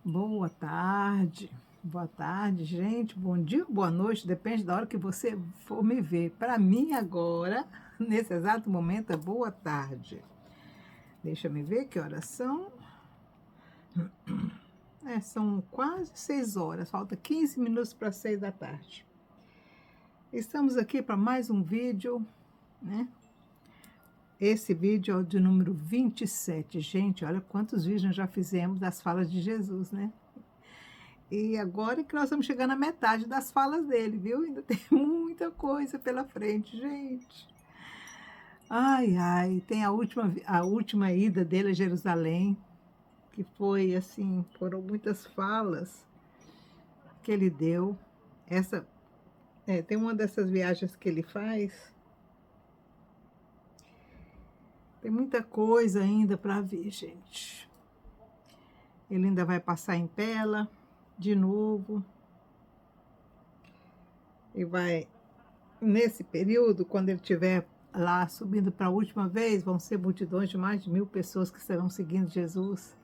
Boa tarde, gente. Bom dia, boa noite, depende da hora que você for me ver. Para mim, agora, nesse exato momento, é boa tarde. Deixa eu me ver que horas são. São quase 6 horas, falta 15 minutos para 6 da tarde. Estamos aqui para mais um vídeo, né? Esse vídeo é o de número 27. Gente, olha quantos vídeos nós já fizemos das falas de Jesus, né? E agora é que nós vamos chegar na metade das falas dele, viu? Ainda tem muita coisa pela frente, gente. Ai, ai, tem a última ida dele a Jerusalém, que foi assim, foram muitas falas que ele deu. Tem uma dessas viagens que ele faz. Tem muita coisa ainda para ver, gente. Ele ainda vai passar em Pela de novo. E vai, nesse período, quando ele estiver lá subindo para a última vez, vão ser multidões de mais de 1.000 pessoas que estarão seguindo Jesus.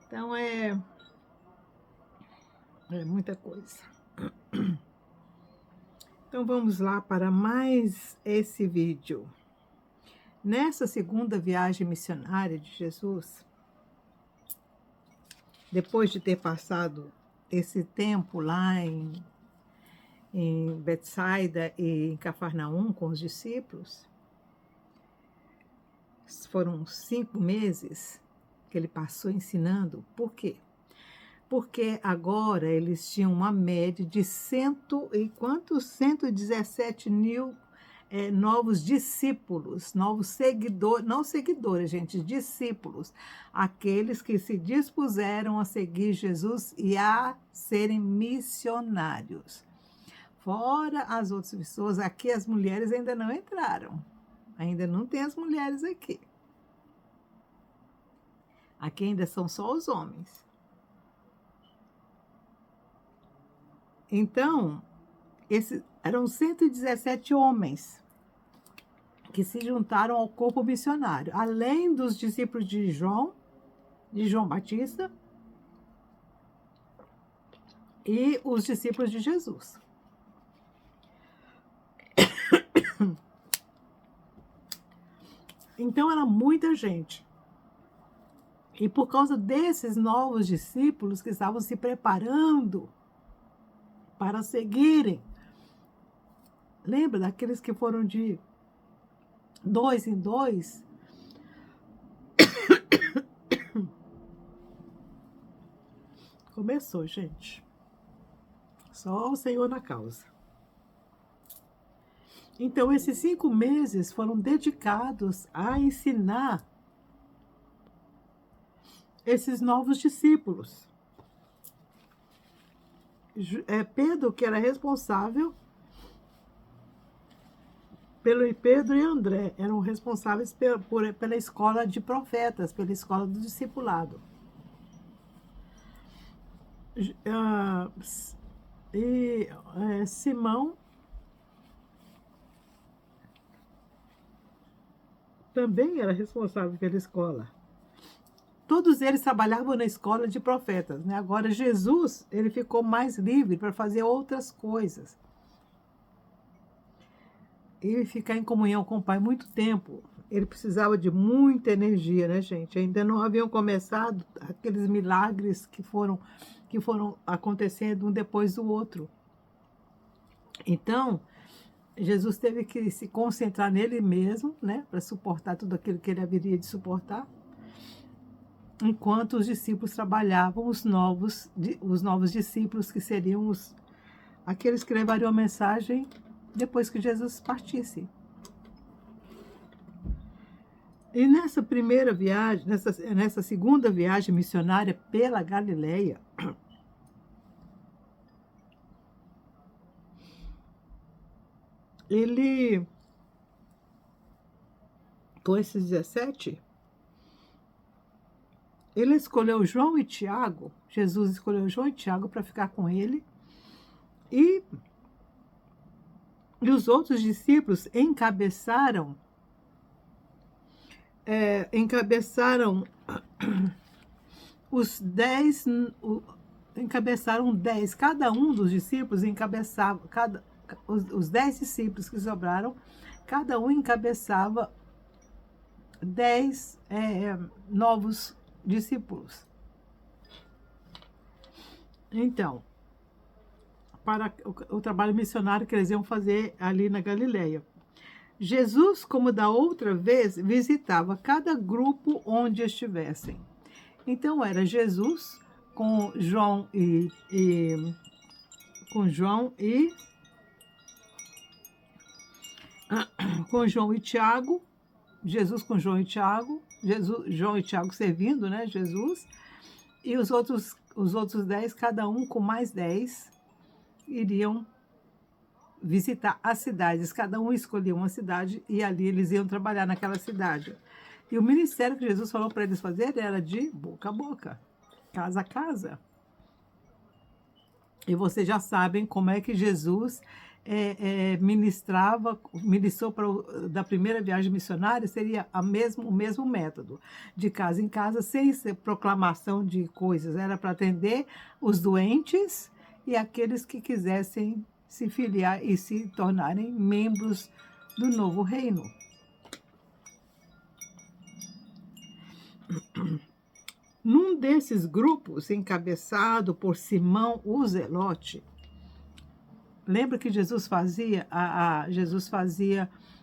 Então é muita coisa. Então vamos lá para mais esse vídeo. Nessa segunda viagem missionária de Jesus, depois de ter passado esse tempo lá em Betsaida e em Cafarnaum com os discípulos, foram 5 meses que ele passou ensinando. Por quê? Porque agora eles tinham uma média de 117 mil novos discípulos, novos seguidores, não seguidores, gente, discípulos, aqueles que se dispuseram a seguir Jesus e a serem missionários. Fora as outras pessoas, aqui as mulheres ainda não entraram, ainda não tem as mulheres aqui. Aqui ainda são só os homens. Então, eram 117 homens que se juntaram ao corpo missionário, além dos discípulos de João Batista e os discípulos de Jesus. Então, era muita gente. E por causa desses novos discípulos que estavam se preparando para seguirem, lembra daqueles que foram de 2 em 2? Começou, gente. Só o Senhor na causa. Então, esses 5 meses foram dedicados a ensinar esses novos discípulos. Pedro, que era responsável, Pedro e André eram responsáveis pela escola de profetas, pela escola do discipulado. Simão também era responsável pela escola. Todos eles trabalhavam na escola de profetas, né? Agora Jesus, ele ficou mais livre para fazer outras coisas. E ficar em comunhão com o Pai muito tempo. Ele precisava de muita energia, né, gente? Ainda não haviam começado aqueles milagres que foram acontecendo um depois do outro. Então, Jesus teve que se concentrar nele mesmo, né, para suportar tudo aquilo que ele haveria de suportar, enquanto os discípulos trabalhavam, os novos discípulos, que seriam aqueles que levariam a mensagem depois que Jesus partisse. E nessa primeira viagem, nessa segunda viagem missionária pela Galileia, ele, com esses 17, ele escolheu João e Tiago, Jesus escolheu João e Tiago para ficar com ele, e os outros discípulos encabeçaram os 10 encabeçaram 10. Cada um dos discípulos encabeçava, os 10 discípulos que sobraram, cada um encabeçava 10 novos discípulos. Então, para o trabalho missionário que eles iam fazer ali na Galileia. Jesus, como da outra vez, visitava cada grupo onde estivessem. Então era Jesus com João e Tiago, Jesus com João e Tiago, João e Tiago servindo, né, Jesus, e os outros 10, cada um com mais 10, iriam visitar as cidades. Cada um escolhia uma cidade e ali eles iam trabalhar naquela cidade. E o ministério que Jesus falou para eles fazerem era de boca a boca, casa a casa. E vocês já sabem como é que Jesus ministrou da primeira viagem missionária, seria o mesmo método, de casa em casa, sem ser proclamação de coisas. Era para atender os doentes e aqueles que quisessem se filiar e se tornarem membros do novo reino. Num desses grupos, encabeçado por Simão o Zelote, lembra que Jesus fazia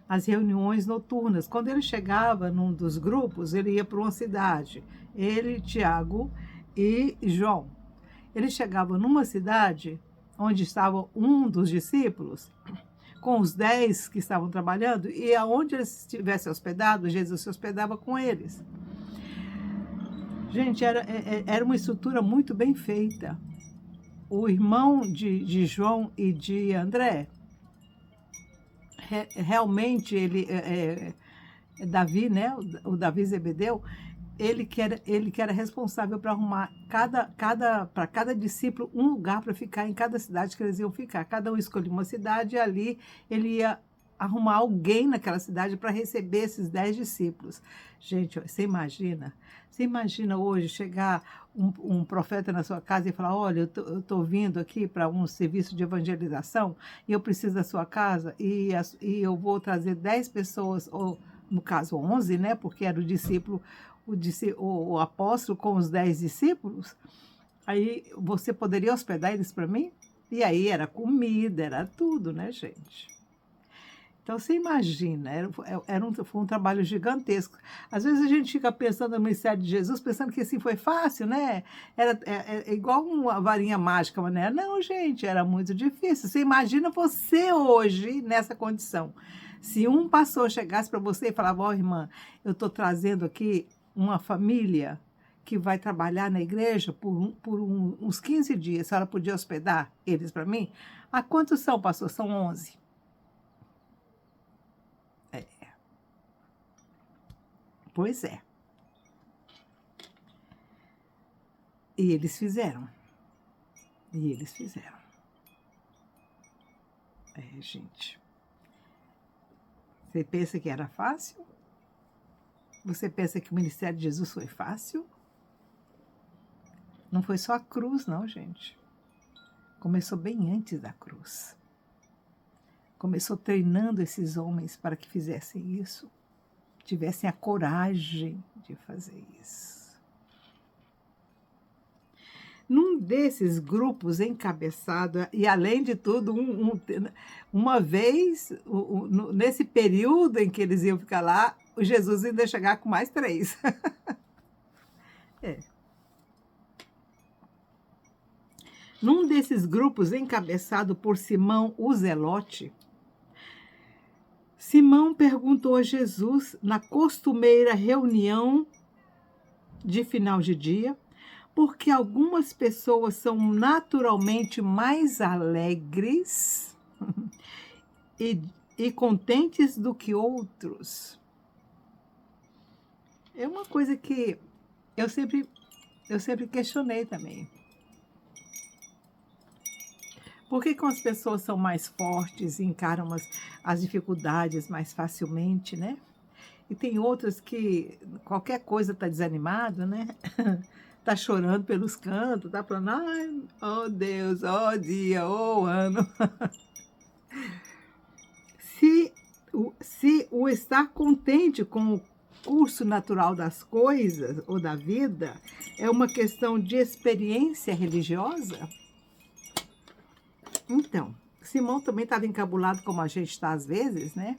as reuniões noturnas. Quando ele chegava num dos grupos, ele ia para uma cidade. Ele, Tiago e João. Ele chegava numa cidade onde estava um dos discípulos, com os 10 que estavam trabalhando, e aonde eles estivessem hospedados, Jesus se hospedava com eles. Gente, era uma estrutura muito bem feita. O irmão de João e de André, realmente Davi, né, o Davi Zebedeu, ele que era responsável para arrumar para cada discípulo um lugar para ficar em cada cidade que eles iam ficar. Cada um escolhia uma cidade e ali ele ia arrumar alguém naquela cidade para receber esses 10 discípulos. Gente, você imagina hoje chegar um profeta na sua casa e falar: olha, eu estou vindo aqui para um serviço de evangelização e eu preciso da sua casa e eu vou trazer 10 pessoas, ou no caso 11, né, porque era o apóstolo com os 10 discípulos. Aí você poderia hospedar eles para mim? E aí era comida, era tudo, né, gente? Então, você imagina, foi um trabalho gigantesco. Às vezes a gente fica pensando no ministério de Jesus, pensando que assim foi fácil, né? É igual uma varinha mágica, né? Não, gente, era muito difícil. Você imagina você hoje nessa condição. Se um pastor chegasse para você e falava: ó, irmã, eu estou trazendo aqui uma família que vai trabalhar na igreja por uns 15 dias, a senhora podia hospedar eles para mim? Ah, quantos são, pastor? São 11. Pois é. E eles fizeram. Gente. Você pensa que era fácil? Você pensa que o ministério de Jesus foi fácil? Não foi só a cruz, não, gente. Começou bem antes da cruz. Começou treinando esses homens para que fizessem isso. Tivessem a coragem de fazer isso. Num desses grupos encabeçado, e além de tudo, uma vez, nesse período em que eles iam ficar lá, o Jesus ainda ia chegar com mais 3. Num desses grupos encabeçado por Simão o Zelote, Simão perguntou a Jesus, na costumeira reunião de final de dia, porque algumas pessoas são naturalmente mais alegres e contentes do que outros. É uma coisa que eu sempre questionei também. Por que as pessoas são mais fortes e encaram as dificuldades mais facilmente, né? E tem outras que qualquer coisa está desanimado, né? tá chorando pelos cantos, tá falando, ai, oh Deus, oh dia, oh ano. Se o estar contente com o curso natural das coisas ou da vida é uma questão de experiência religiosa, então, Simão também estava encabulado como a gente está às vezes, né?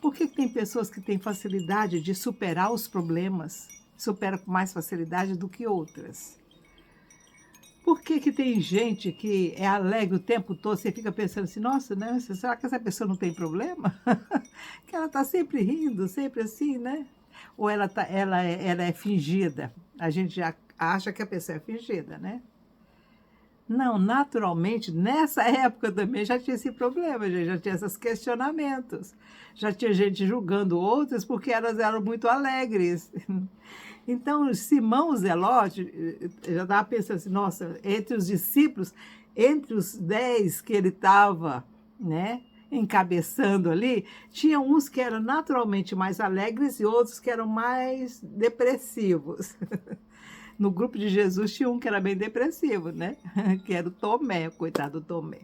Por que tem pessoas que têm facilidade de superar os problemas, superam com mais facilidade do que outras? Por que tem gente que é alegre o tempo todo, você fica pensando assim, nossa, né? Será que essa pessoa não tem problema? Que ela está sempre rindo, sempre assim, né? Ou ela é fingida? A gente já acha que a pessoa é fingida, né? Não, naturalmente, nessa época também já tinha esse problema, já tinha esses questionamentos. Já tinha gente julgando outras porque elas eram muito alegres. Então, Simão Zelote, eu já estava pensando assim, nossa, entre os discípulos, entre os 10 que ele estava, né, encabeçando ali, tinha uns que eram naturalmente mais alegres e outros que eram mais depressivos. No grupo de Jesus tinha um que era bem depressivo, né? Que era o Tomé, coitado do Tomé.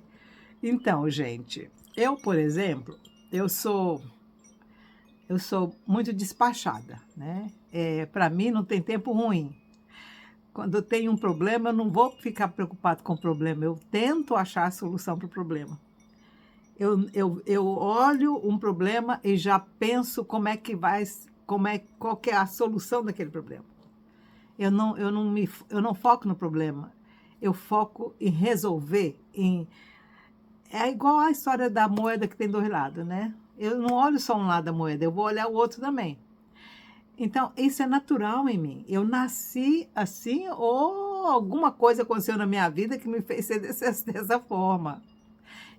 Então, gente, eu, por exemplo, eu sou muito despachada, né? Para mim não tem tempo ruim. Quando eu tenho um problema, eu não vou ficar preocupado com o problema, eu tento achar a solução para o problema. Eu olho um problema e já penso qual que é a solução daquele problema. Eu não foco no problema, eu foco em resolver, é igual a história da moeda que tem dois lados, né? Eu não olho só um lado da moeda, eu vou olhar o outro também. Então, isso é natural em mim. Eu nasci assim ou alguma coisa aconteceu na minha vida que me fez ser dessa forma.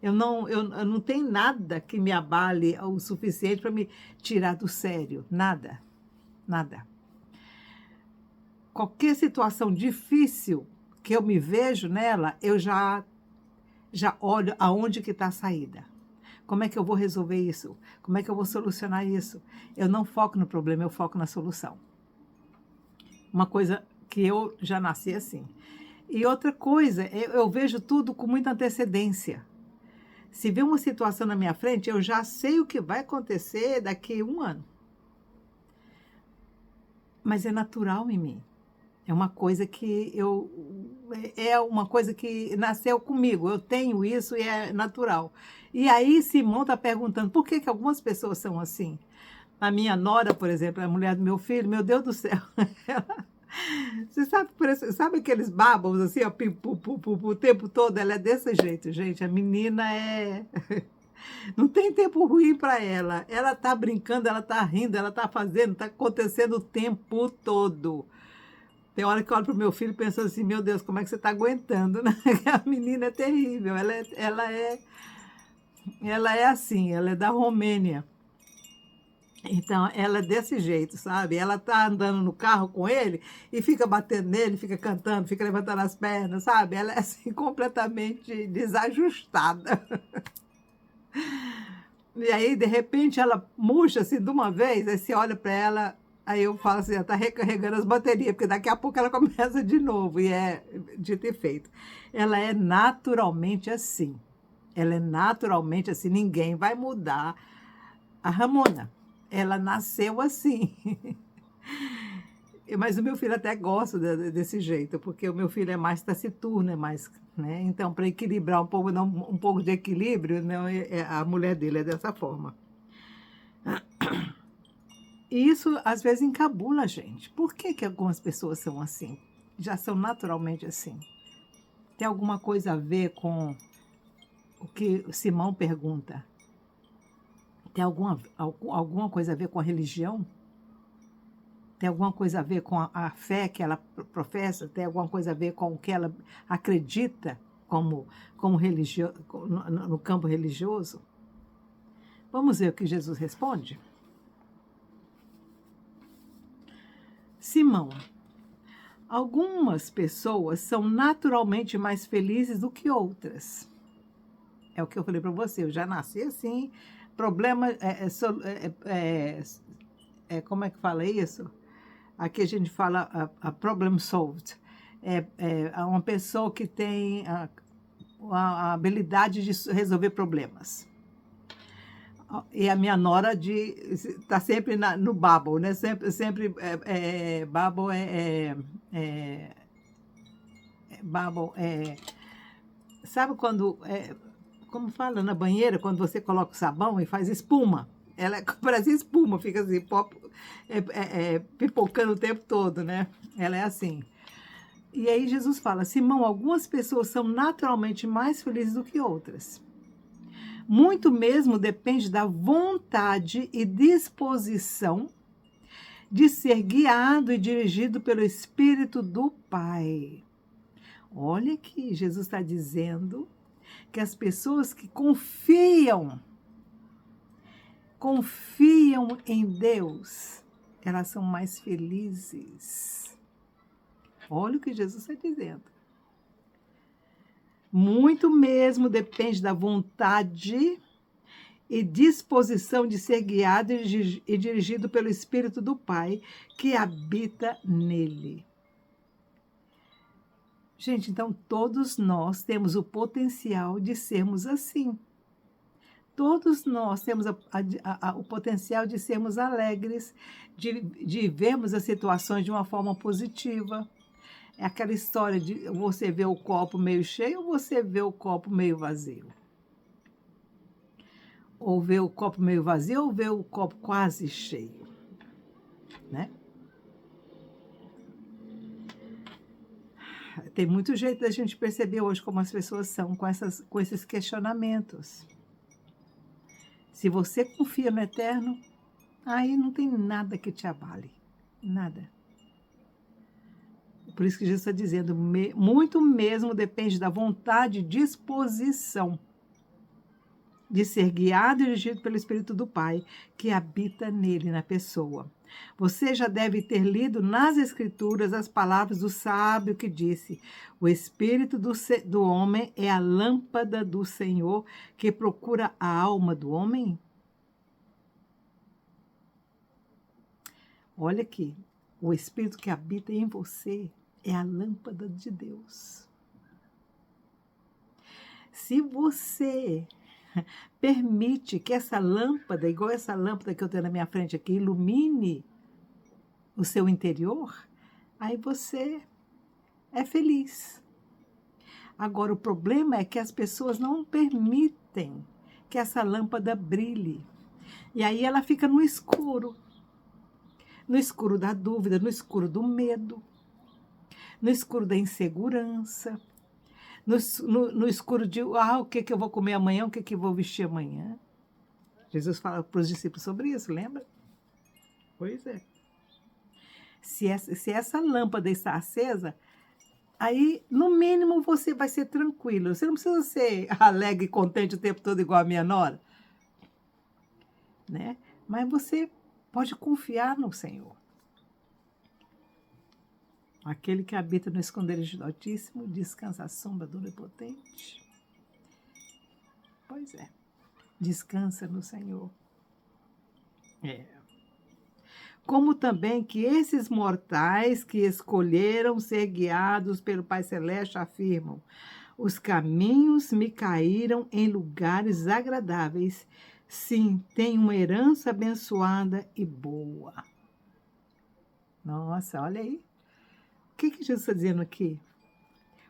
Eu não tenho nada que me abale o suficiente para me tirar do sério. Nada, nada. Qualquer situação difícil que eu me vejo nela, eu já olho aonde que está a saída. Como é que eu vou resolver isso? Como é que eu vou solucionar isso? Eu não foco no problema, eu foco na solução. Uma coisa que eu já nasci assim. E outra coisa, eu vejo tudo com muita antecedência. Se vê uma situação na minha frente, eu já sei o que vai acontecer daqui a 1 ano. Mas é natural em mim. É uma coisa que nasceu comigo. Eu tenho isso e é natural. E aí Simão está perguntando por que algumas pessoas são assim. A minha nora, por exemplo, a mulher do meu filho, meu Deus do céu. Você sabe aqueles bábalos assim, ó, o tempo todo? Ela é desse jeito, gente. A menina não tem tempo ruim para ela. Ela está brincando, ela está rindo, ela está fazendo, está acontecendo o tempo todo. Tem hora que eu olho para o meu filho e penso assim, meu Deus, como é que você está aguentando, né? A menina é terrível, ela é assim, ela é da Romênia. Então, ela é desse jeito, sabe? Ela tá andando no carro com ele e fica batendo nele, fica cantando, fica levantando as pernas, sabe? Ela é assim, completamente desajustada. E aí, de repente, ela murcha assim de uma vez, aí você olha para ela. Aí eu falo assim, ela está recarregando as baterias, porque daqui a pouco ela começa de novo, e é de ter feito. Ela é naturalmente assim. Ela é naturalmente assim, ninguém vai mudar a Ramona. Ela nasceu assim. Mas o meu filho até gosta desse jeito, porque o meu filho é mais taciturno, é mais, né? Então, para equilibrar um pouco, dar um pouco de equilíbrio, não, a mulher dele é dessa forma. E isso, às vezes, encabula a gente. Por que algumas pessoas são assim? Já são naturalmente assim. Tem alguma coisa a ver com o que o Simão pergunta? Tem alguma coisa a ver com a religião? Tem alguma coisa a ver com a fé que ela professa? Tem alguma coisa a ver com o que ela acredita como no campo religioso? Vamos ver o que Jesus responde? Simão, algumas pessoas são naturalmente mais felizes do que outras. É o que eu falei para você, eu já nasci assim. Problema, como é que fala isso? Aqui a gente fala a problem solved. uma pessoa que tem a habilidade de resolver problemas. E a minha nora está sempre no Babbel, né? Sempre Babbel Babbel sabe quando, como fala na banheira, quando você coloca o sabão e faz espuma? Ela parece espuma, fica assim, pipocando o tempo todo, né? Ela é assim. E aí Jesus fala, Simão, algumas pessoas são naturalmente mais felizes do que outras. Muito mesmo depende da vontade e disposição de ser guiado e dirigido pelo Espírito do Pai. Olha que Jesus está dizendo que as pessoas que confiam em Deus, elas são mais felizes. Olha o que Jesus está dizendo. Muito mesmo depende da vontade e disposição de ser guiado e dirigido pelo Espírito do Pai que habita nele. Gente, então todos nós temos o potencial de sermos assim. Todos nós temos o potencial de sermos alegres, de vermos as situações de uma forma positiva. É aquela história de você ver o copo meio cheio ou você vê o copo meio vazio. Ou ver o copo meio vazio ou ver o copo quase cheio, né? Tem muito jeito da gente perceber hoje como as pessoas são com esses questionamentos. Se você confia no Eterno, aí não tem nada que te abale. Nada. Por isso que Jesus está dizendo, muito mesmo depende da vontade e disposição de ser guiado e dirigido pelo Espírito do Pai, que habita nele, na pessoa. Você já deve ter lido nas Escrituras as palavras do sábio que disse, o Espírito do homem é a lâmpada do Senhor que procura a alma do homem? Olha aqui, o Espírito que habita em você é a lâmpada de Deus. Se você permite que essa lâmpada, igual essa lâmpada que eu tenho na minha frente aqui, ilumine o seu interior, aí você é feliz. Agora, o problema é que as pessoas não permitem que essa lâmpada brilhe. E aí ela fica no escuro da dúvida, no escuro do medo, no escuro da insegurança, no escuro de o que eu vou comer amanhã, o que eu vou vestir amanhã. Jesus fala para os discípulos sobre isso, lembra? Pois é. Se essa lâmpada está acesa, aí, no mínimo, você vai ser tranquilo. Você não precisa ser alegre e contente o tempo todo igual a minha nora, né? Mas você pode confiar no Senhor. Aquele que habita no esconderijo do Altíssimo, descansa à sombra do Onipotente. Pois é, descansa no Senhor. Como também que esses mortais que escolheram ser guiados pelo Pai Celeste afirmam, os caminhos me caíram em lugares agradáveis. Sim, tenho uma herança abençoada e boa. Nossa, olha aí. O que Jesus está dizendo aqui?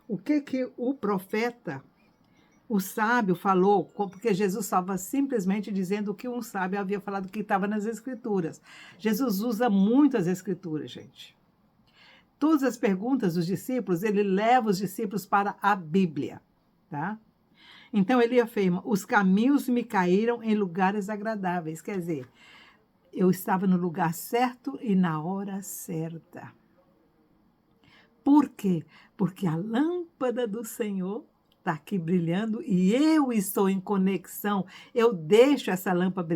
O que o profeta, o sábio falou? Porque Jesus estava simplesmente dizendo o que um sábio havia falado que estava nas Escrituras. Jesus usa muito as Escrituras, gente. Todas as perguntas dos discípulos, ele leva os discípulos para a Bíblia, tá? Então ele afirma, os caminhos me caíram em lugares agradáveis. Quer dizer, eu estava no lugar certo e na hora certa. Por quê? Porque a lâmpada do Senhor está aqui brilhando e eu estou em conexão. Eu deixo essa lâmpada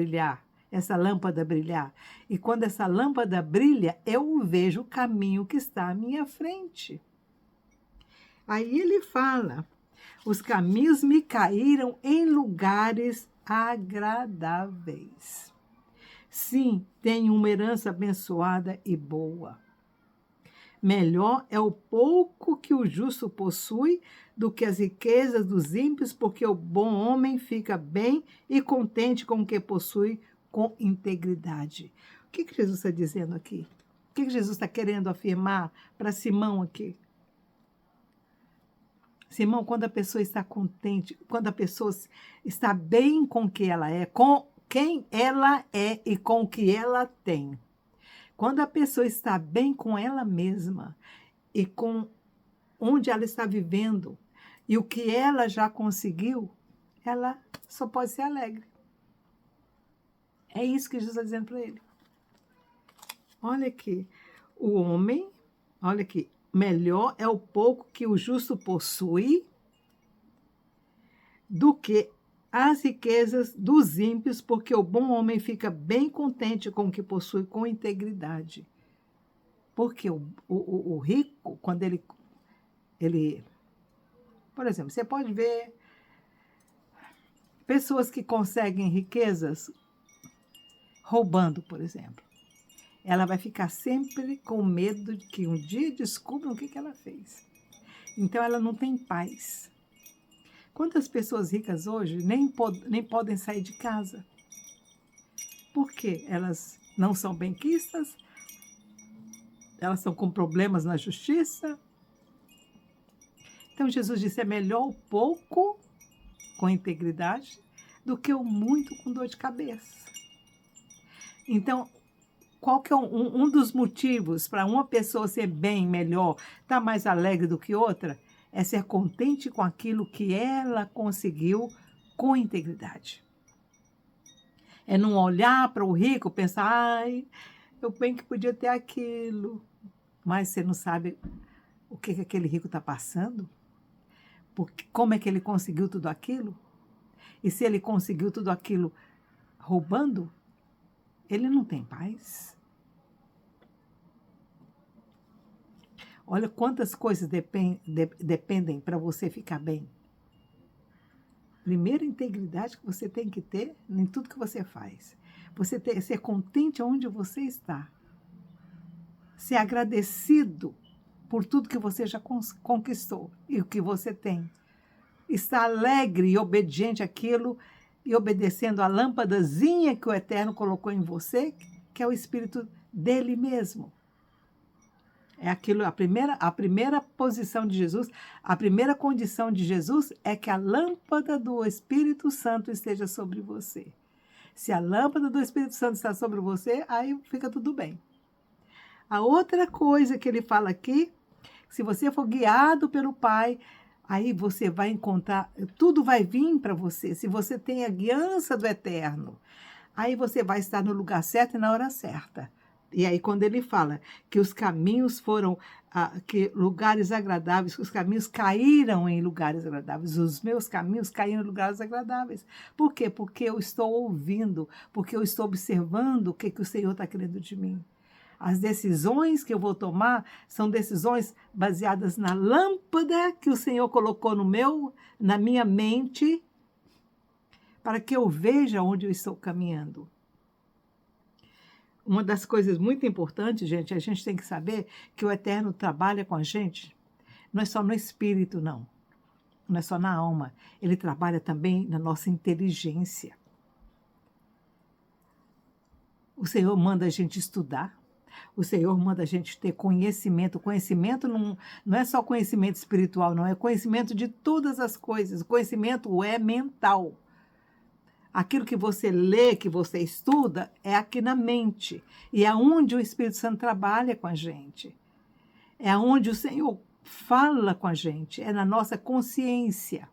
brilhar. E quando essa lâmpada brilha, eu vejo o caminho que está à minha frente. Aí ele fala, os caminhos me caíram em lugares agradáveis. Sim, tenho uma herança abençoada e boa. Melhor é o pouco que o justo possui do que as riquezas dos ímpios, porque o bom homem fica bem e contente com o que possui com integridade. O que Jesus está dizendo aqui? O que Jesus está querendo afirmar para Simão aqui? Simão, quando a pessoa está contente, quando a pessoa está bem com o que ela é, com quem ela é e com o que ela tem. Quando a pessoa está bem com ela mesma e com onde ela está vivendo e o que ela já conseguiu, ela só pode ser alegre. É isso que Jesus está dizendo para ele. Olha aqui, o homem, olha aqui, melhor é o pouco que o justo possui do que as riquezas dos ímpios, porque o bom homem fica bem contente com o que possui com integridade. Porque o rico, quando ele... Por exemplo, você pode ver pessoas que conseguem riquezas roubando, por exemplo. Ela vai ficar sempre com medo de que um dia descubram o que ela fez. Então, ela não tem paz. Quantas pessoas ricas hoje nem podem sair de casa? Por quê? Elas não são benquistas, elas estão com problemas na justiça. Então, Jesus disse, é melhor o pouco com integridade do que o muito com dor de cabeça. Então, qual que é um dos motivos para uma pessoa ser bem, melhor, estar mais alegre do que outra? É ser contente com aquilo que ela conseguiu com integridade. É não olhar para o rico e pensar, ai, eu bem que podia ter aquilo. Mas você não sabe o que aquele rico está passando? Como é que ele conseguiu tudo aquilo? E se ele conseguiu tudo aquilo roubando, ele não tem paz. Olha quantas coisas dependem para você ficar bem. Primeiro, a integridade que você tem que ter em tudo que você faz. Você ser contente onde você está. Ser agradecido por tudo que você já conquistou e o que você tem. Estar alegre e obediente àquilo e obedecendo a lâmpadazinha que o Eterno colocou em você, que é o Espírito dele mesmo. É aquilo, a primeira posição de Jesus, a primeira condição de Jesus é que a lâmpada do Espírito Santo esteja sobre você. Se a lâmpada do Espírito Santo está sobre você, aí fica tudo bem. A outra coisa que ele fala aqui, se você for guiado pelo Pai, aí você vai encontrar, tudo vai vir para você. Se você tem a guiança do Eterno, aí você vai estar no lugar certo e na hora certa. E aí quando ele fala que os caminhos foram, que lugares agradáveis, que os caminhos caíram em lugares agradáveis, os meus caminhos caíram em lugares agradáveis. Por quê? Porque eu estou ouvindo, porque eu estou observando o que o Senhor está querendo de mim. As decisões que eu vou tomar são decisões baseadas na lâmpada que o Senhor colocou na minha mente, para que eu veja onde eu estou caminhando. Uma das coisas muito importantes, gente, a gente tem que saber que o Eterno trabalha com a gente, não é só no espírito, não. Não é só na alma. Ele trabalha também na nossa inteligência. O Senhor manda a gente estudar. O Senhor manda a gente ter conhecimento. Conhecimento não é só conhecimento espiritual, não. É conhecimento de todas as coisas. O conhecimento é mental. Aquilo que você lê, que você estuda, é aqui na mente. E é onde o Espírito Santo trabalha com a gente. É onde o Senhor fala com a gente. É na nossa consciência.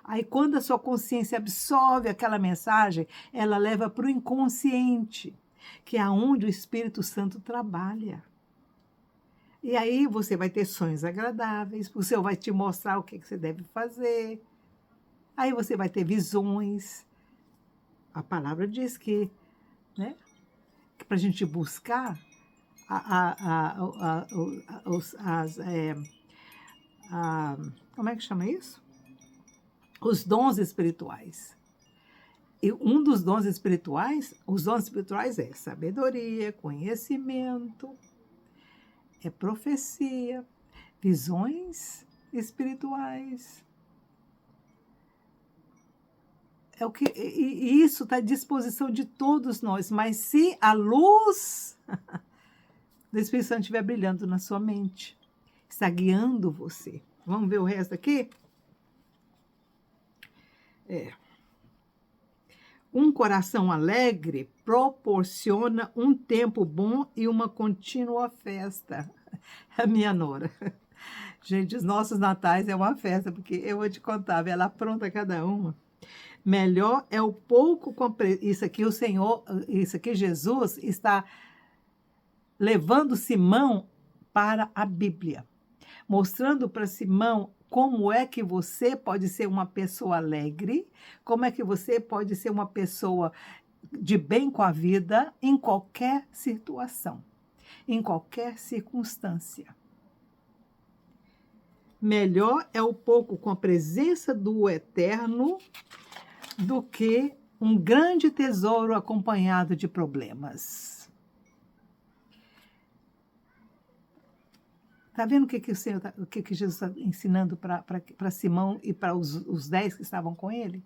Aí, quando a sua consciência absorve aquela mensagem, ela leva para o inconsciente, que é onde o Espírito Santo trabalha. E aí você vai ter sonhos agradáveis, o Senhor vai te mostrar o que você deve fazer. Aí você vai ter visões. A palavra diz que, né, que para a gente buscar como é que chama isso? Os dons espirituais. E um dos dons espirituais, os dons espirituais é sabedoria, conhecimento, é profecia, visões espirituais. É o que, e isso está à disposição de todos nós, mas se a luz do Espírito Santo estiver brilhando na sua mente, está guiando você. Vamos ver o resto aqui? Um coração alegre proporciona um tempo bom e uma contínua festa. A minha nora. Gente, os nossos natais é uma festa, porque eu vou te contar, ela apronta cada uma. Melhor é o pouco isso aqui o Senhor, isso aqui Jesus está levando Simão para a Bíblia, mostrando para Simão como é que você pode ser uma pessoa alegre, como é que você pode ser uma pessoa de bem com a vida em qualquer situação, em qualquer circunstância. Melhor é o pouco com a presença do Eterno do que um grande tesouro acompanhado de problemas. Está vendo o que Jesus está ensinando para Simão e para os 10 que estavam com ele?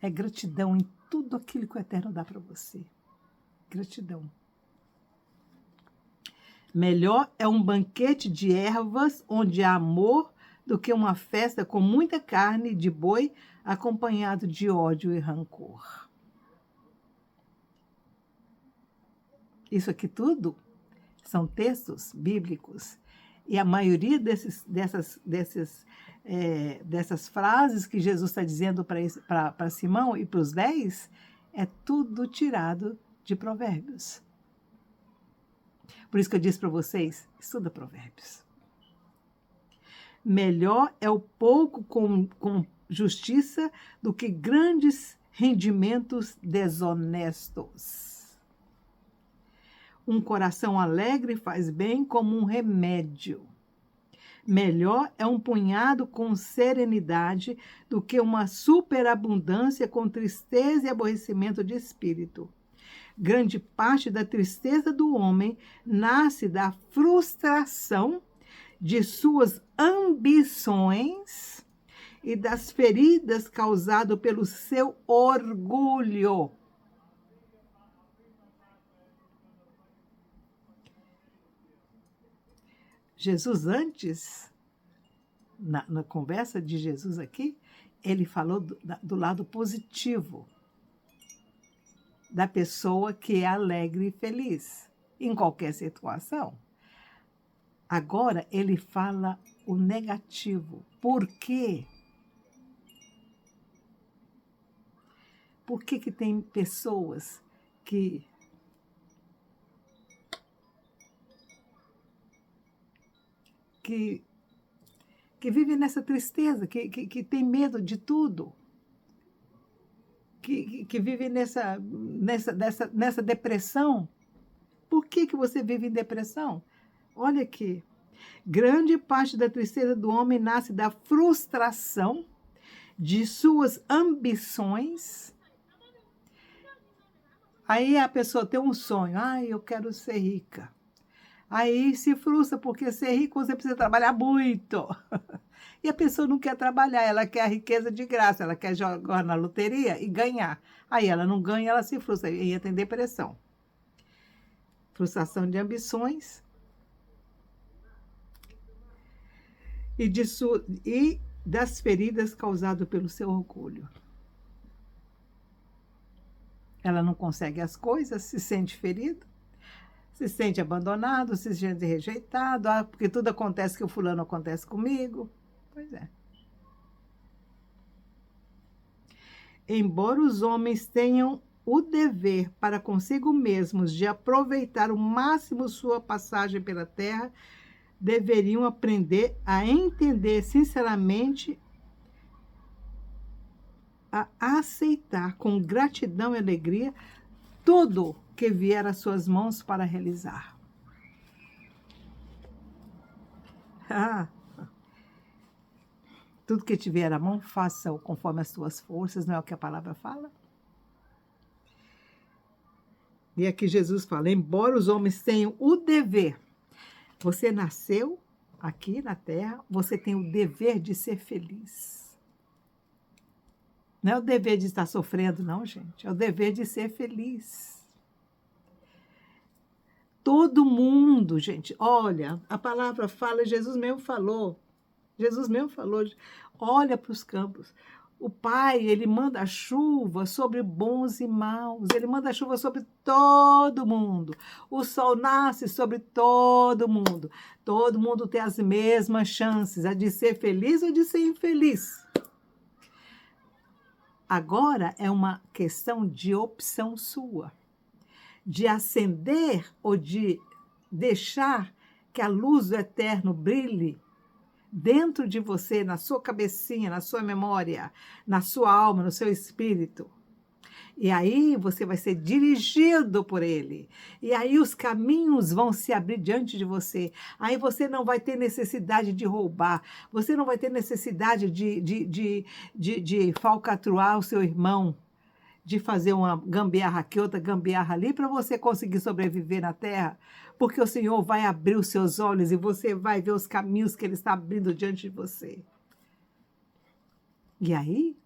É gratidão em tudo aquilo que o Eterno dá para você. Gratidão. Melhor é um banquete de ervas onde há amor do que uma festa com muita carne de boi acompanhado de ódio e rancor. Isso aqui tudo são textos bíblicos. E a maioria dessas frases que Jesus está dizendo para Simão e para os 10 é tudo tirado de Provérbios. Por isso que eu disse para vocês, estuda Provérbios. Melhor é o pouco com justiça do que grandes rendimentos desonestos. Um coração alegre faz bem como um remédio. Melhor é um punhado com serenidade do que uma superabundância com tristeza e aborrecimento de espírito. Grande parte da tristeza do homem nasce da frustração de suas ambições e das feridas causadas pelo seu orgulho. Jesus, antes, na conversa de Jesus aqui, ele falou do lado positivo da pessoa que é alegre e feliz, em qualquer situação. Agora, ele fala o negativo. Por quê? Por que que tem pessoas que vivem nessa tristeza, que tem medo de tudo, que vivem nessa depressão? Por que que você vive em depressão? Olha aqui, grande parte da tristeza do homem nasce da frustração de suas ambições. Aí a pessoa tem um sonho, eu quero ser rica. Aí se frustra, porque ser rico você precisa trabalhar muito. E a pessoa não quer trabalhar, ela quer a riqueza de graça, ela quer jogar na loteria e ganhar. Aí ela não ganha, ela se frustra, e entra em depressão. Frustração de ambições e das feridas causadas pelo seu orgulho. Ela não consegue as coisas, se sente ferido, se sente abandonado, se sente rejeitado, porque tudo acontece que o fulano acontece comigo. Pois é. Embora os homens tenham o dever para consigo mesmos de aproveitar o máximo sua passagem pela terra, deveriam aprender a entender sinceramente, a aceitar com gratidão e alegria tudo que vier às suas mãos para realizar. Tudo que tiver à mão, faça-o conforme as tuas forças, não é o que a palavra fala? E aqui Jesus fala, embora os homens tenham o dever, você nasceu aqui na Terra, você tem o dever de ser feliz. Não é o dever de estar sofrendo, não, gente. É o dever de ser feliz. Todo mundo, gente, olha, a palavra fala, Jesus mesmo falou, olha para os campos. O Pai, ele manda chuva sobre bons e maus, ele manda chuva sobre todo mundo. O sol nasce sobre todo mundo tem as mesmas chances, a de ser feliz ou de ser infeliz. Agora é uma questão de opção sua, de acender ou de deixar que a luz do eterno brilhe dentro de você, na sua cabecinha, na sua memória, na sua alma, no seu espírito. E aí você vai ser dirigido por ele. E aí os caminhos vão se abrir diante de você. Aí você não vai ter necessidade de roubar. Você não vai ter necessidade de falcatruar o seu irmão, de fazer uma gambiarra aqui, outra gambiarra ali, para você conseguir sobreviver na terra. Porque o Senhor vai abrir os seus olhos e você vai ver os caminhos que Ele está abrindo diante de você. E aí,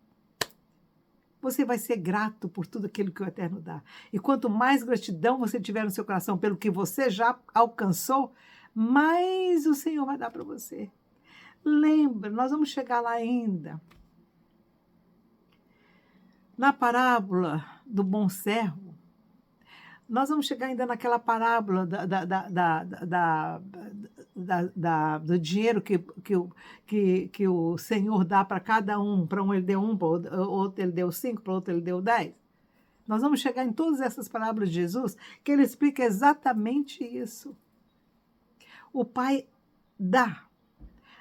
você vai ser grato por tudo aquilo que o Eterno dá. E quanto mais gratidão você tiver no seu coração pelo que você já alcançou, mais o Senhor vai dar para você. Lembra, nós vamos chegar lá ainda. Na parábola do bom servo, nós vamos chegar ainda naquela parábola do dinheiro que o Senhor dá para cada um. Para um ele deu 1, para outro ele deu 5, para outro ele deu 10. Nós vamos chegar em todas essas parábolas de Jesus, que ele explica exatamente isso. O Pai dá.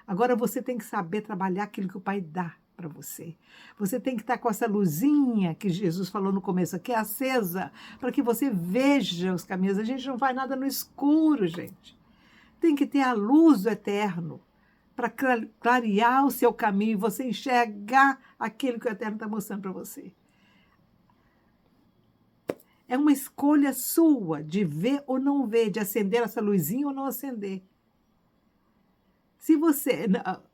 Agora você tem que saber trabalhar aquilo que o Pai dá para você. Você tem que estar com essa luzinha que Jesus falou no começo aqui, acesa, para que você veja os caminhos. A gente não faz nada no escuro, gente. Tem que ter a luz do eterno para clarear o seu caminho e você enxergar aquilo que o eterno está mostrando para você. É uma escolha sua de ver ou não ver, de acender essa luzinha ou não acender. Se você,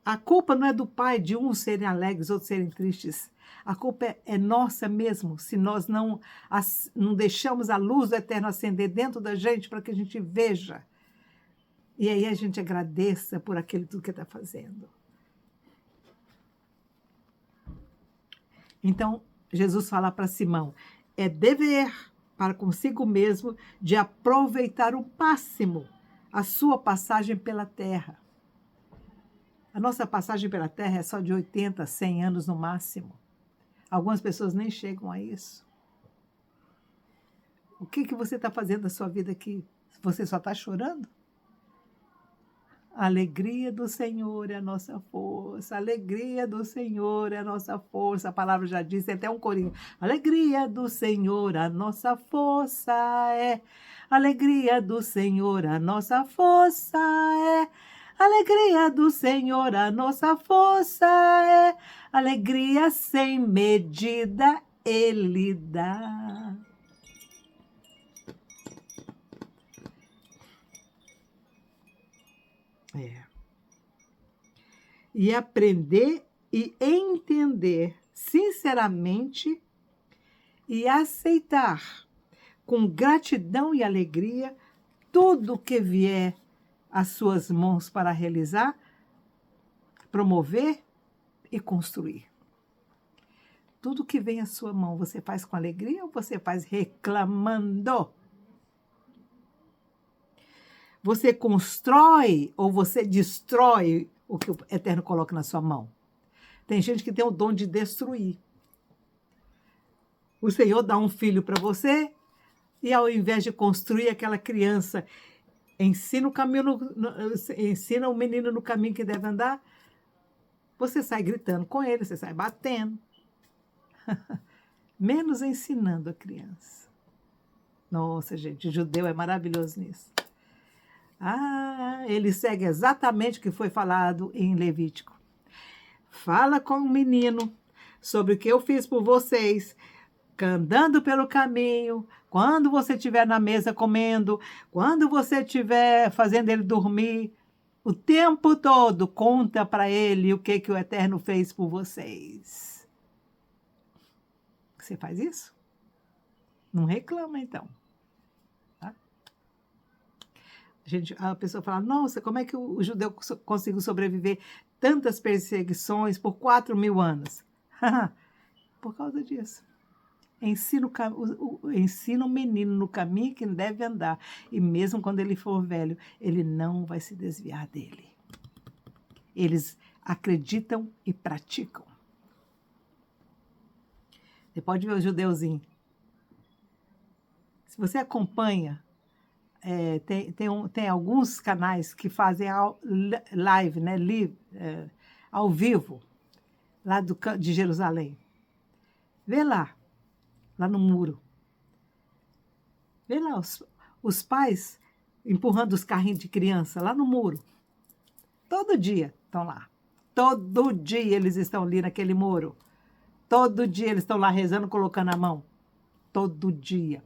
a culpa não é do Pai de uns serem alegres, outros serem tristes. A culpa é nossa mesmo, se nós não deixamos a luz do eterno acender dentro da gente para que a gente veja. E aí a gente agradeça por aquilo tudo que está fazendo. Então, Jesus fala para Simão, é dever para consigo mesmo de aproveitar o máximo a sua passagem pela terra. A nossa passagem pela Terra é só de 80, 100 anos no máximo. Algumas pessoas nem chegam a isso. O que você está fazendo da sua vida aqui? Você só está chorando? A alegria do Senhor é a nossa força. A alegria do Senhor é a nossa força. A palavra já diz, tem até um corinho. Alegria do Senhor, a nossa força é. Alegria do Senhor, a nossa força é. Alegria do Senhor, a nossa força é. Alegria sem medida Ele dá. E aprender e entender sinceramente e aceitar com gratidão e alegria tudo que vier às suas mãos para realizar, promover e construir. Tudo que vem à sua mão, você faz com alegria ou você faz reclamando? Você constrói ou você destrói o que o Eterno coloca na sua mão? Tem gente que tem o dom de destruir. O Senhor dá um filho para você e ao invés de construir aquela criança, ensina o menino no caminho que deve andar, você sai gritando com ele, você sai batendo. Menos ensinando a criança. Nossa, gente, o judeu é maravilhoso nisso. Ele segue exatamente o que foi falado em Levítico. Fala com o menino sobre o que eu fiz por vocês, andando pelo caminho, Quando você estiver na mesa comendo, quando você estiver fazendo ele dormir, o tempo todo conta para ele o que o Eterno fez por vocês. Você faz isso? Não reclama, então. Tá? A pessoa fala, nossa, como é que o judeu conseguiu sobreviver tantas perseguições por 4.000 anos? Por causa disso. Ensina o menino no caminho que deve andar. E mesmo quando ele for velho, ele não vai se desviar dele. Eles acreditam e praticam. Você pode ver o judeuzinho. Se você acompanha, tem alguns canais que fazem live, né, ao vivo, lá de Jerusalém. Vê lá no muro. Vê lá os pais empurrando os carrinhos de criança lá no muro. Todo dia estão lá. Todo dia eles estão ali naquele muro. Todo dia eles estão lá rezando, colocando a mão. Todo dia.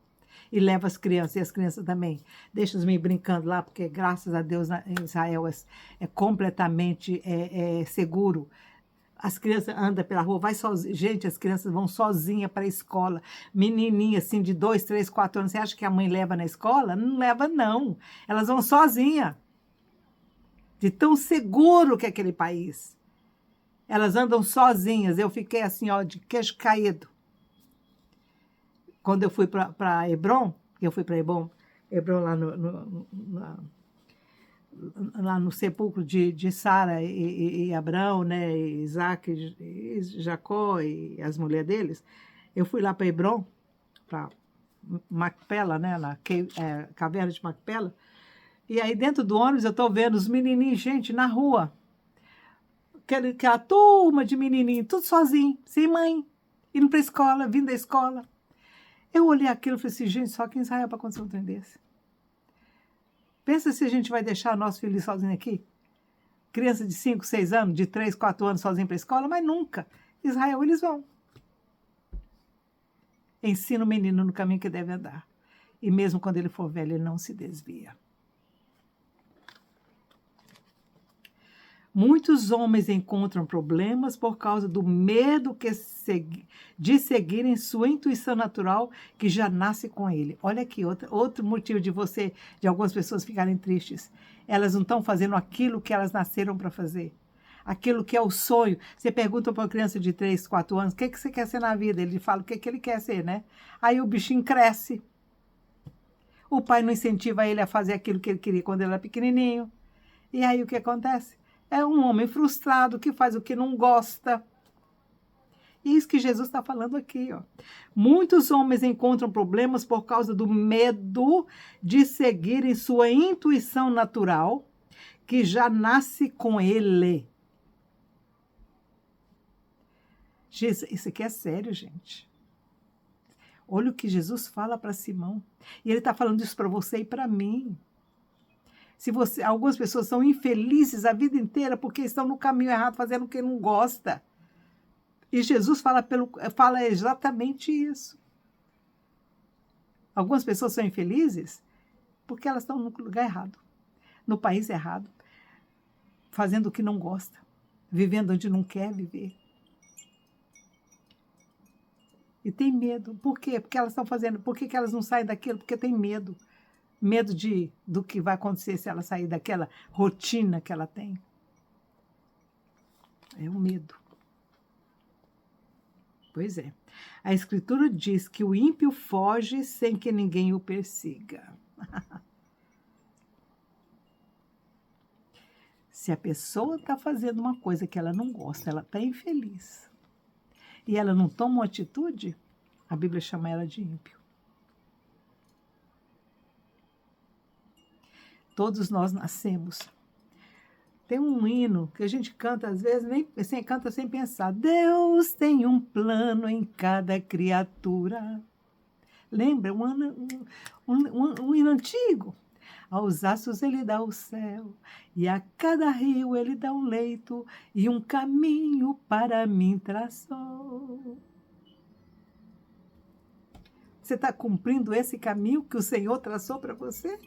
E leva as crianças, e as crianças também. Deixa os meninos brincando lá, porque graças a Deus em Israel é completamente seguro. As crianças andam pela rua, vai sozinha. Gente, as crianças vão sozinhas para a escola. Menininha, assim, de 2, 3, 4 anos. Você acha que a mãe leva na escola? Não leva, não. Elas vão sozinhas. De tão seguro que é aquele país. Elas andam sozinhas. Eu fiquei assim, ó, de queixo caído. Quando eu fui para Hebron, Hebron lá no sepulcro de Sara e Abraão, né, e Isaac, e Jacó e as mulheres deles, eu fui lá para Hebron, para Macpela, né, na caverna de Macpela, e aí dentro do ônibus eu estou vendo os menininhos, gente, na rua, aquela turma de menininhos, tudo sozinho, sem mãe, indo para a escola, vindo da escola. Eu olhei aquilo e falei assim, gente, só que em Israel para acontecer um trem desse. Pensa se a gente vai deixar nosso filho sozinho aqui? Criança de 5, 6 anos, de 3, 4 anos sozinho para a escola? Mas nunca. Israel, eles vão. Ensina o menino no caminho que deve andar. E mesmo quando ele for velho, ele não se desvia. Muitos homens encontram problemas por causa do medo de seguirem sua intuição natural que já nasce com ele. Olha aqui, outro motivo de algumas pessoas ficarem tristes. Elas não estão fazendo aquilo que elas nasceram para fazer. Aquilo que é o sonho. Você pergunta para uma criança de 3, 4 anos, o que você quer ser na vida? Ele fala o que ele quer ser, né? Aí o bichinho cresce. O pai não incentiva ele a fazer aquilo que ele queria quando ele era pequenininho. E aí o que acontece? É um homem frustrado que faz o que não gosta. E isso que Jesus está falando aqui, ó. Muitos homens encontram problemas por causa do medo de seguirem sua intuição natural, que já nasce com ele. Isso aqui é sério, gente. Olha o que Jesus fala para Simão. E ele está falando isso para você e para mim. Algumas pessoas são infelizes a vida inteira porque estão no caminho errado, fazendo o que não gosta. E Jesus fala exatamente isso. Algumas pessoas são infelizes porque elas estão no lugar errado, no país errado, fazendo o que não gosta, vivendo onde não quer viver. E tem medo. Por quê? Porque elas estão fazendo. Por que elas não saem daquilo? Porque tem medo. Medo do que vai acontecer se ela sair daquela rotina que ela tem. É o medo. Pois é. A Escritura diz que o ímpio foge sem que ninguém o persiga. Se a pessoa está fazendo uma coisa que ela não gosta, ela está infeliz, e ela não toma uma atitude, a Bíblia chama ela de ímpio. Todos nós nascemos. Tem um hino que a gente canta, às vezes, canta sem pensar. Deus tem um plano em cada criatura. Lembra? Um hino antigo. Aos astros ele dá o céu, e a cada rio ele dá um leito, e um caminho para mim traçou. Você está cumprindo esse caminho que o Senhor traçou para você?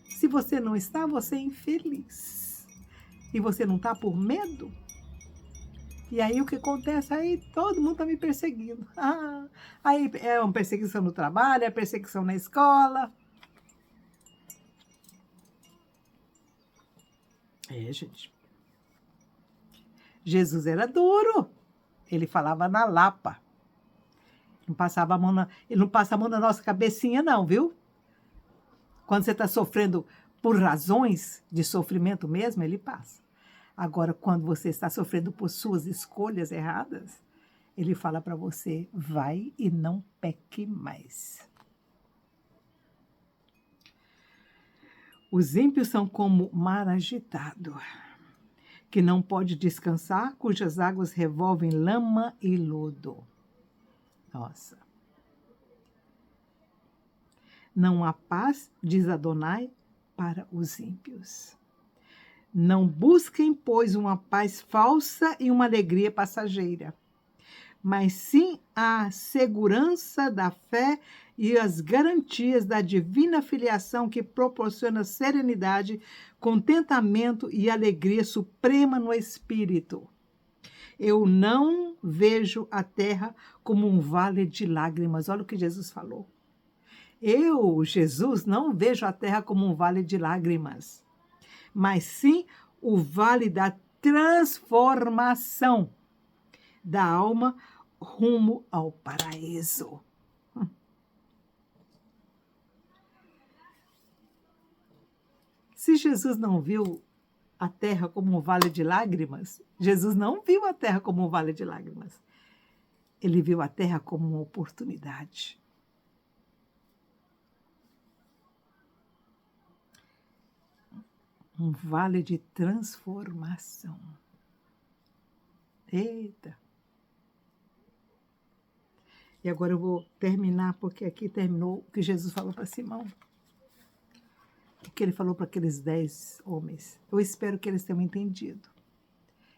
Se você não está, você é infeliz. E você não está por medo? E aí o que acontece? Aí todo mundo está me perseguindo. Aí é uma perseguição no trabalho, é perseguição na escola. Gente. Jesus era duro. Ele falava na lapa. Não passava a mão ele não passa a mão na nossa cabecinha, não, viu? Quando você está sofrendo por razões de sofrimento mesmo, ele passa. Agora, quando você está sofrendo por suas escolhas erradas, ele fala para você, vai e não peque mais. Os ímpios são como mar agitado, que não pode descansar, cujas águas revolvem lama e lodo. Nossa. Não há paz, diz Adonai, para os ímpios. Não busquem, pois, uma paz falsa e uma alegria passageira, mas sim a segurança da fé e as garantias da divina filiação que proporciona serenidade, contentamento e alegria suprema no espírito. Eu não vejo a terra como um vale de lágrimas. Olha o que Jesus falou. Eu, Jesus, não vejo a terra como um vale de lágrimas, mas sim o vale da transformação da alma rumo ao paraíso. Se Jesus não viu a terra como um vale de lágrimas, Jesus não viu a terra como um vale de lágrimas. Ele viu a terra como uma oportunidade. Um vale de transformação. Eita! E agora eu vou terminar, porque aqui terminou o que Jesus falou para Simão. O que ele falou para aqueles 10 homens. Eu espero que eles tenham entendido.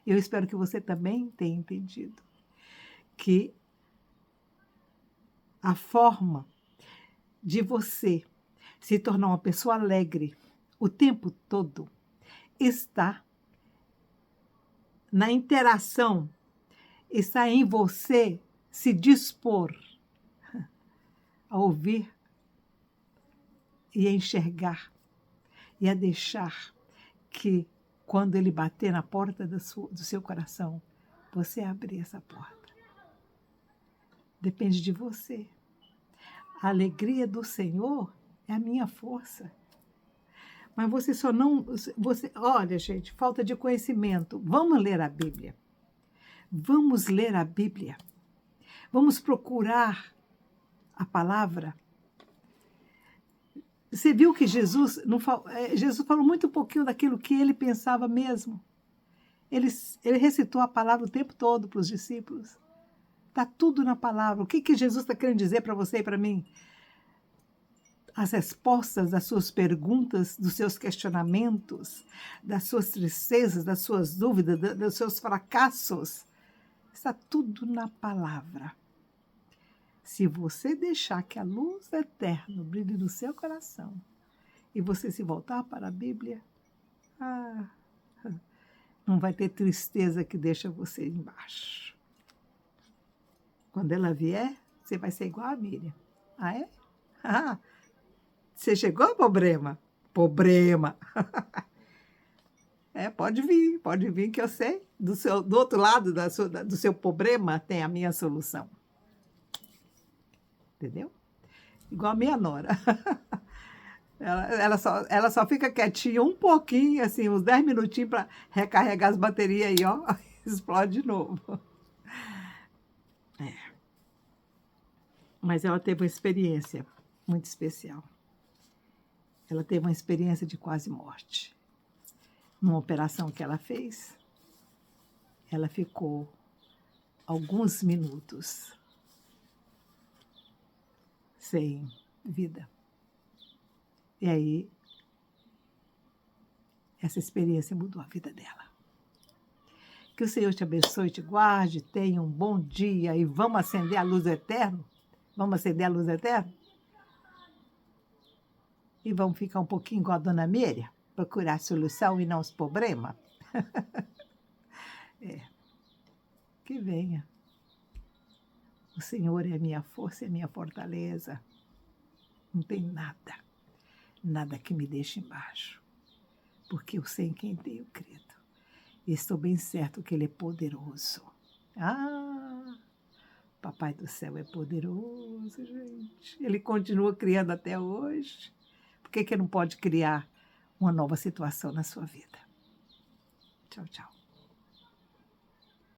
Eu espero que você também tenha entendido. Que a forma de você se tornar uma pessoa alegre o tempo todo está na interação, está em você se dispor a ouvir e a enxergar e a deixar que, quando ele bater na porta do seu coração, você abrir essa porta. Depende de você. A alegria do Senhor é a minha força. Mas você só não... olha, gente, falta de conhecimento. Vamos ler a Bíblia. Vamos ler a Bíblia. Vamos procurar a palavra. Você viu que Jesus falou muito pouquinho daquilo que ele pensava mesmo. Ele recitou a palavra o tempo todo para os discípulos. Está tudo na palavra. O que Jesus está querendo dizer para você e para mim? As respostas das suas perguntas, dos seus questionamentos, das suas tristezas, das suas dúvidas, dos seus fracassos. Está tudo na palavra. Se você deixar que a luz eterna brilhe no seu coração e você se voltar para a Bíblia, não vai ter tristeza que deixa você embaixo. Quando ela vier, você vai ser igual a Miriam. Ah, é? Você chegou, problema? Problema. Pode vir que eu sei. Do outro lado do seu problema tem a minha solução. Entendeu? Igual a minha nora. Ela só fica quietinha um pouquinho, assim, uns 10 minutinhos para recarregar as baterias aí, ó. Explode de novo. Mas ela teve uma experiência muito especial. Ela teve uma experiência de quase morte. Numa operação que ela fez, ela ficou alguns minutos sem vida. E aí, essa experiência mudou a vida dela. Que o Senhor te abençoe, te guarde, tenha um bom dia e vamos acender a luz do eterno? Vamos acender a luz eterna? E vamos ficar um pouquinho com a dona Miriam, procurar a solução e não os problemas? Que venha. O Senhor é a minha força e a minha fortaleza. Não tem nada, nada que me deixe embaixo. Porque eu sei em quem tenho crido. E estou bem certo que Ele é poderoso. Ah, Papai do céu é poderoso, gente. Ele continua criando até hoje. Por que que não pode criar uma nova situação na sua vida? Tchau, tchau.